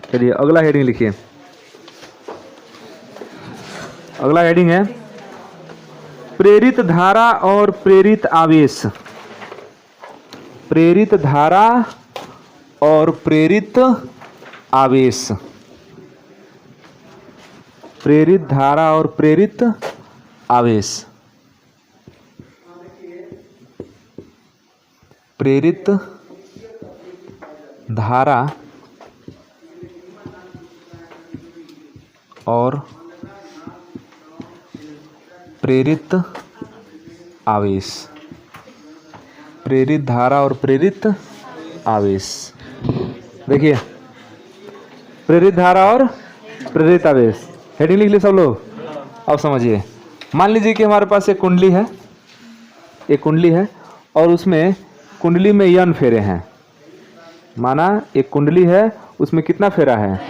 चलिए अगला हेडिंग लिखिए। अगला हेडिंग है प्रेरित धारा और प्रेरित आवेश। प्रेरित धारा और प्रेरित आवेश। प्रेरित धारा और प्रेरित आवेश। प्रेरित धारा और प्रेरित आवेश। प्रेरित धारा और प्रेरित आवेश। देखिए प्रेरित धारा और प्रेरित आवेश, हेडिंग लिख लिए सब लोग। अब समझिए, मान लीजिए कि हमारे पास एक कुंडली है, एक कुंडली है और उसमें कुंडली में n फेरे हैं। माना एक कुंडली है, उसमें कितना फेरा है,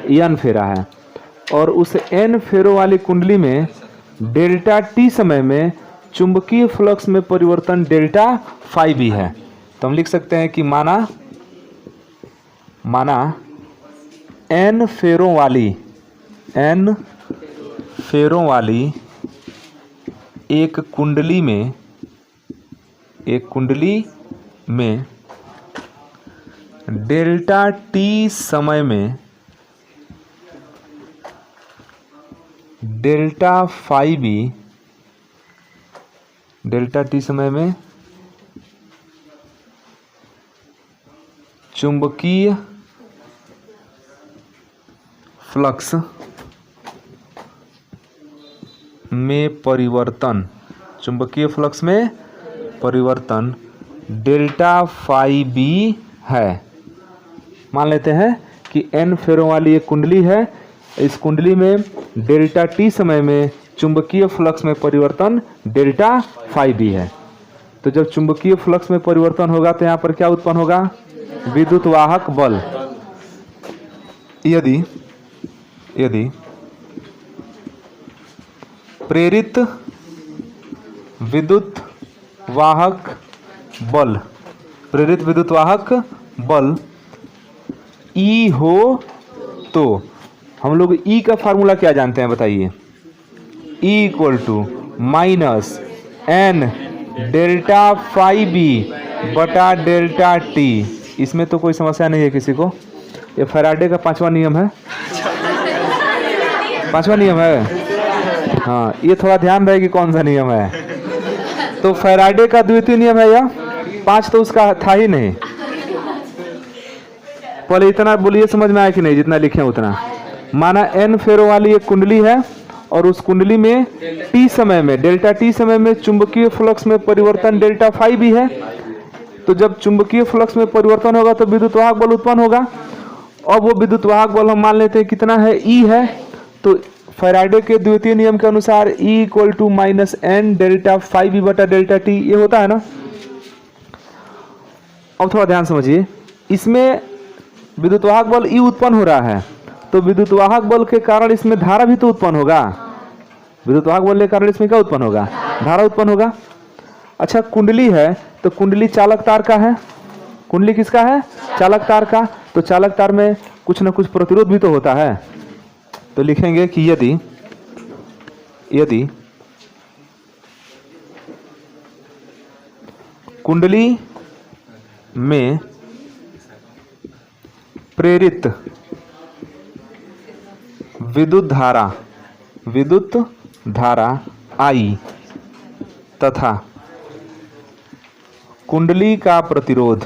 n फेरा है, और उस n फेरों वाली कुंडली में डेल्टा t समय में चुंबकीय फ्लक्स में परिवर्तन डेल्टा फाई भी है। तो हम लिख सकते हैं कि माना n फेरों वाली एक कुंडली में डेल्टा t समय में डेल्टा फाई भी, डेल्टा t समय में चुंबकीय फ्लक्स में परिवर्तन, चुंबकीय फ्लक्स में परिवर्तन डेल्टा फाई बी है। मान लेते हैं कि n फेरों वाली एक कुंडली है, इस कुंडली में डेल्टा t समय में चुंबकीय फ्लक्स में परिवर्तन डेल्टा फाई बी है। तो जब चुंबकीय फ्लक्स में परिवर्तन होगा तो यहाँ पर क्या उत्पन्न होगा, विद्युत वाहक बल। यदि प्रेरित विद्युत वाहक बल E हो तो हम लोग E का फार्मूला क्या जानते हैं बताइए। E equal to minus n delta phi B बटा डेल्टा t। इसमें तो कोई समस्या नहीं है किसी को। ये फैराडे का पांचवा नियम है, पांचवा नियम है। हाँ, ये थोड़ा ध्यान रहे कि कौन सा नियम है। तो फैराडे का द्वितीय नियम है यह, 5 तो उसका था ही नहीं। पहले इतना बोलिए, समझ में आया कि नहीं, जितना लिखे उतना। माना n फेरों वाली एक कुंडली है और उस कुंडली में t समय में, डेल्टा t समय में चुंबकीय फ्लक्स में परिवर्तन डेल्टा फाई भी है। तो जब चुंबकीय फ्लक्स में परिवर्तन होगा तो विद्युत वाहक बल उत्पन्न होगा। अब वो विद्युत वाहक बल हम मान लेते हैं कितना है, E है। तो फैराडे के द्वितीय नियम के अनुसार E equal to minus n delta phi B बटा डेल्टा t, ये होता है ना। अब थोड़ा ध्यान समझिए, इसमें विद्युत वाहक बल E उत्पन्न हो रहा है, तो विद्युत वाहक बल के कारण इसमें धारा भी तो उत्पन्न होगा। विद्युत वाहक बल के कारण इसमें क्या उत्पन्न होगा, धारा उत्पन्न होगा। अच्छा, कुंडली है तो कुंडली चालक तार का है। कुंडली किसका है, चालक तार का। तो चालक तार में कुछ ना कुछ प्रतिरोध भी तो होता है। तो लिखेंगे कि यदि कुंडली में प्रेरित विद्युत धारा I तथा कुंडली का प्रतिरोध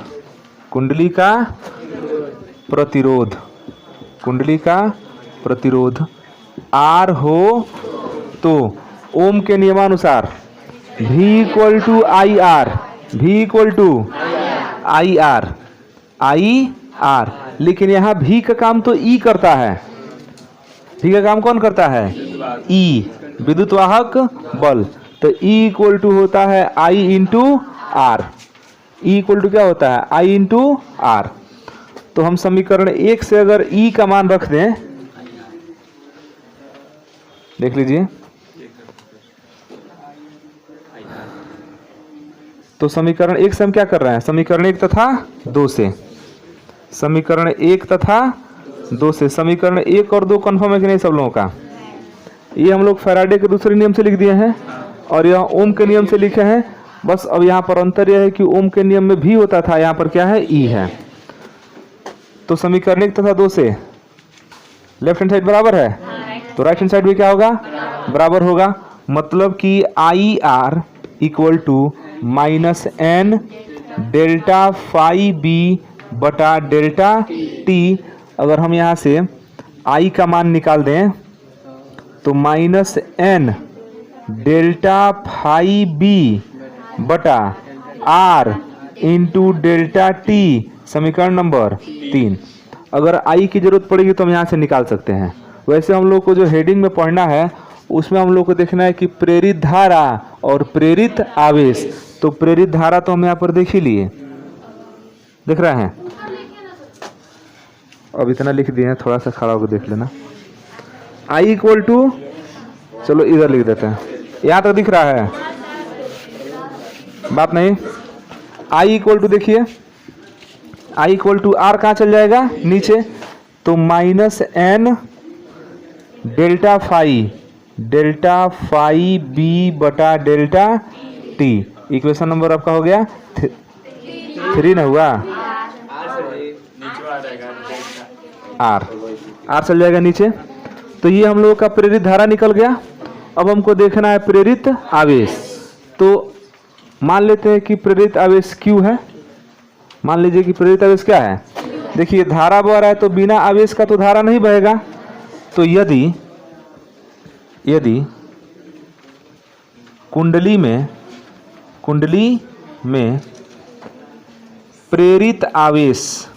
R हो तो ओम के नियमानुसार V equal to I R. लेकिन यहाँ V का काम तो E करता है। V का काम कौन करता है, E, विद्युत वाहक बल। तो E इक्वल टू होता है I into R. E equal to क्या होता है, I इंटू आर। तो हम समीकरण 1 से अगर E का मान रख दें, देख लीजिए, तो समीकरण 1 से हम क्या कर रहे हैं, समीकरण 1 तथा 2 से, समीकरण 1 तथा 2 से। समीकरण 1 और 2 कन्फर्म है कि नहीं सब लोगों का? ये हम लोग फैराडे के दूसरे नियम से लिख दिए हैं और यह ओम के नियम से लिखे हैं। बस अब यहाँ पर अंतर यह है कि ओम के नियम में भी होता था, यहाँ पर क्या है, ई है। तो समीकरण 1 तथा 2 से लेफ्ट हैंड साइड बराबर है, तो राइट हैंड साइड भी क्या होगा, बराबर होगा। मतलब कि I R equal to minus N delta phi B बटा डेल्टा टी। अगर हम यहाँ से आई का मान निकाल दें तो minus N delta phi B बटा आर इंटू डेल्टा टी, समीकरण नंबर 3। अगर आई की जरूरत पड़ेगी तो हम यहाँ से निकाल सकते हैं। वैसे हम लोग को जो हेडिंग में पढ़ना है उसमें हम लोग को देखना है कि प्रेरित धारा और प्रेरित आवेश। तो प्रेरित धारा तो हम यहाँ पर देख ही लिए, देख रहे हैं। अब इतना लिख दिए हैं, थोड़ा सा खड़ा होकर देख लेना। आई इक्वल टू, चलो इधर लिख देते हैं, यहाँ तक दिख रहा है, बात नहीं। आई इक्वल टू देखिए, आई इक्वल टू आर कहाँ चल जाएगा, नीचे, तो minus N delta phi B बटा डेल्टा टी। इक्वेशन नंबर आपका हो गया 3 ना हुआ, आर चल जाएगा नीचे। तो ये हम लोगों का प्रेरित धारा निकल गया। अब हमको देखना है प्रेरित आवेश। तो मान लेते हैं कि प्रेरित आवेश Q है। मान लीजिए कि प्रेरित आवेश क्या है, देखिए धारा बह रहा है तो बिना आवेश का तो धारा नहीं बहेगा। तो यदि कुंडली में प्रेरित आवेश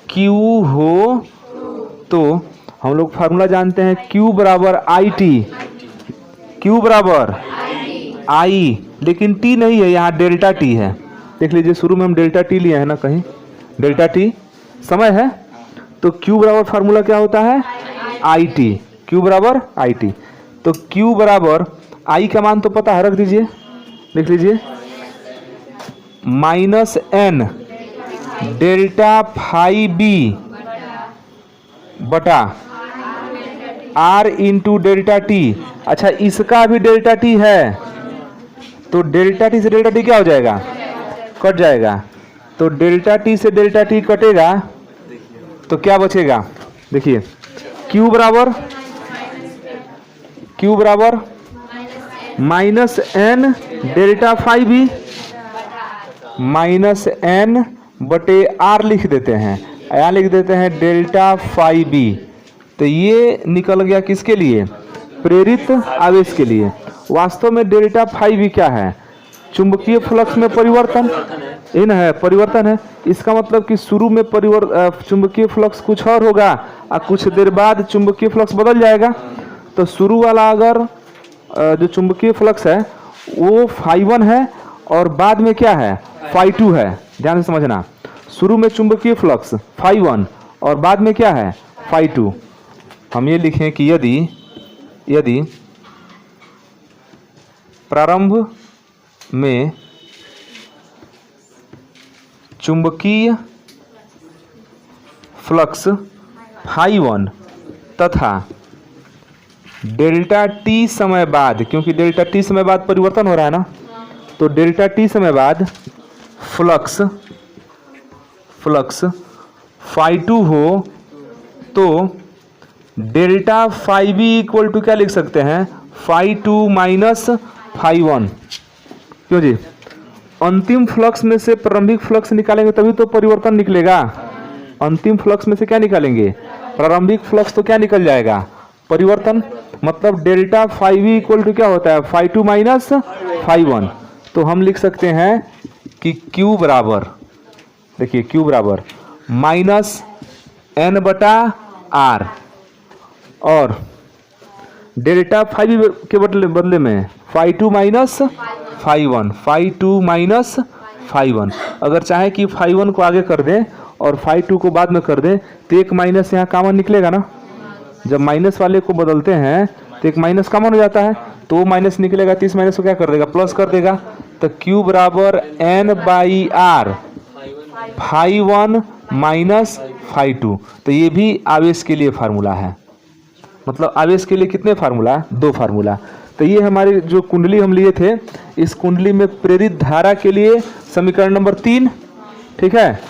Q हो तो हम लोग फार्मूला जानते हैं, Q बराबर I, लेकिन T नहीं है, यहाँ डेल्टा T है। देख लीजिए शुरू में हम डेल्टा T लिए हैं ना, कहीं डेल्टा T समय है, तो Q बराबर फार्मूला क्या होता है, IT। Q बराबर IT, तो Q बराबर I का मान तो पता है, रख दीजिए, लिख लीजिए minus N delta phi B बटा आर इंटू डेल्टा टी। अच्छा, इसका भी डेल्टा टी है, तो डेल्टा टी से डेल्टा टी क्या हो जाएगा, कट जाएगा। तो डेल्टा टी से डेल्टा टी कटेगा तो क्या बचेगा, देखिए Q बराबर minus N delta phi B minus N बटे आर लिख देते हैं, यहाँ लिख देते हैं डेल्टा फाई बी। तो ये निकल गया किसके लिए, प्रेरित आवेश के लिए। वास्तव में डेल्टा फाई बी क्या है, चुंबकीय फ्लक्स में परिवर्तन, इन है परिवर्तन है। इसका मतलब कि शुरू में चुंबकीय फ्लक्स कुछ और होगा और कुछ देर बाद चुंबकीय फ्लक्स बदल जाएगा। तो शुरू वाला अगर जो चुंबकीय फ्लक्स है वो φ1 है और बाद में क्या है, φ2 है। ध्यान से समझना, शुरू में चुंबकीय फ्लक्स φ1 और बाद में क्या है, φ2। हम ये लिखें कि यदि प्रारंभ में चुंबकीय फ्लक्स φ1 तथा डेल्टा टी समय बाद, क्योंकि डेल्टा टी समय बाद परिवर्तन हो रहा है ना, तो डेल्टा टी समय बाद फ्लक्स φ2 हो तो delta phi B equal to क्या लिख सकते हैं, φ2 माइनस φ1। क्यों जी, अंतिम फ्लक्स में से प्रारंभिक फ्लक्स निकालेंगे तभी तो परिवर्तन निकलेगा। अंतिम फ्लक्स में से क्या निकालेंगे, प्रारंभिक फ्लक्स, तो क्या निकल जाएगा, परिवर्तन। मतलब delta phi B equal to क्या होता है, φ2 माइनस φ1। तो हम लिख सकते हैं कि Q बराबर, देखिए Q बराबर माइनस एन बटा आर, और डेल्टा फाई बी के बदले में φ2 माइनस φ1। अगर चाहे कि φ1 को आगे कर दें और φ2 को बाद में कर दें तो एक माइनस यहाँ कॉमन निकलेगा ना। जब माइनस वाले को बदलते हैं तो एक माइनस कॉमन हो जाता है, तो वो माइनस निकलेगा, 30 माइनस को क्या कर देगा, प्लस कर देगा। तो Q बराबर N बाई आर, φ1 माइनस φ2। तो ये भी आवेश के लिए फार्मूला है, मतलब आवेश के लिए कितने फार्मूला? 2 फार्मूला। तो ये हमारी जो कुंडली हम लिए थे, इस कुंडली में प्रेरित धारा के लिए समीकरण नंबर 3, ठीक है,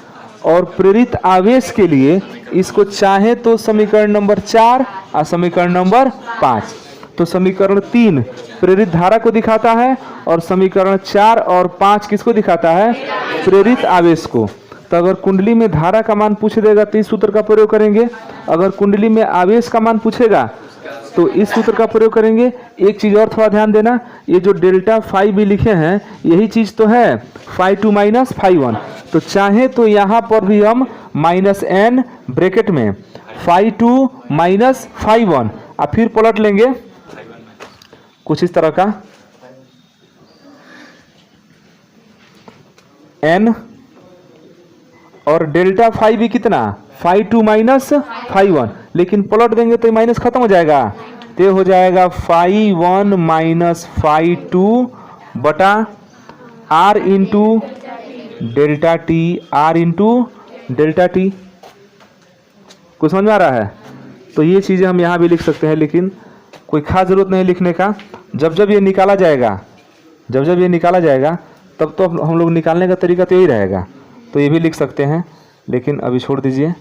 और प्रेरित आवेश के लिए इसको चाहे तो समीकरण नंबर 4 और समीकरण नंबर 5। तो समीकरण 3 प्रेरित धारा को दिखाता है और समीकरण 4 और 5 किसको दिखाता है? प्रेरित आवेश को। तो अगर कुंडली में धारा का मान पूछ देगा तो इस सूत्र का प्रयोग करेंगे, अगर कुंडली में आवेश का मान पूछेगा तो इस सूत्र का प्रयोग करेंगे। एक चीज़ और थोड़ा ध्यान देना, ये जो डेल्टा फाई भी लिखे हैं यही चीज़ तो है, φ2 माइनस φ1। तो चाहे तो यहाँ पर भी हम माइनस n ब्रैकेट में φ2 माइनस φ1 और फिर पलट लेंगे कुछ इस तरह का n, और डेल्टा फाई भी कितना? φ2 माइनस φ1, लेकिन पलट देंगे तो माइनस खत्म हो जाएगा, तो हो जाएगा φ1 माइनस φ2 बटा r into delta T, r into delta T. कुछ समझ में आ रहा है? तो ये चीज़ें हम यहाँ भी लिख सकते हैं, लेकिन कोई खास ज़रूरत नहीं लिखने का। जब जब ये निकाला जाएगा, जब जब ये निकाला जाएगा तब तो हम लोग निकालने का तरीका तो यही रहेगा, तो ये भी लिख सकते हैं, लेकिन अभी छोड़ दीजिए,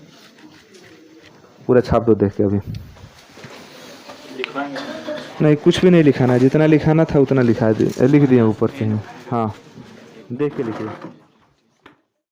पूरा छाप दो देख के। अभी नहीं, कुछ भी नहीं लिखाना, जितना लिखाना था उतना लिख दिए ऊपर से। हाँ, देख के लिखिए।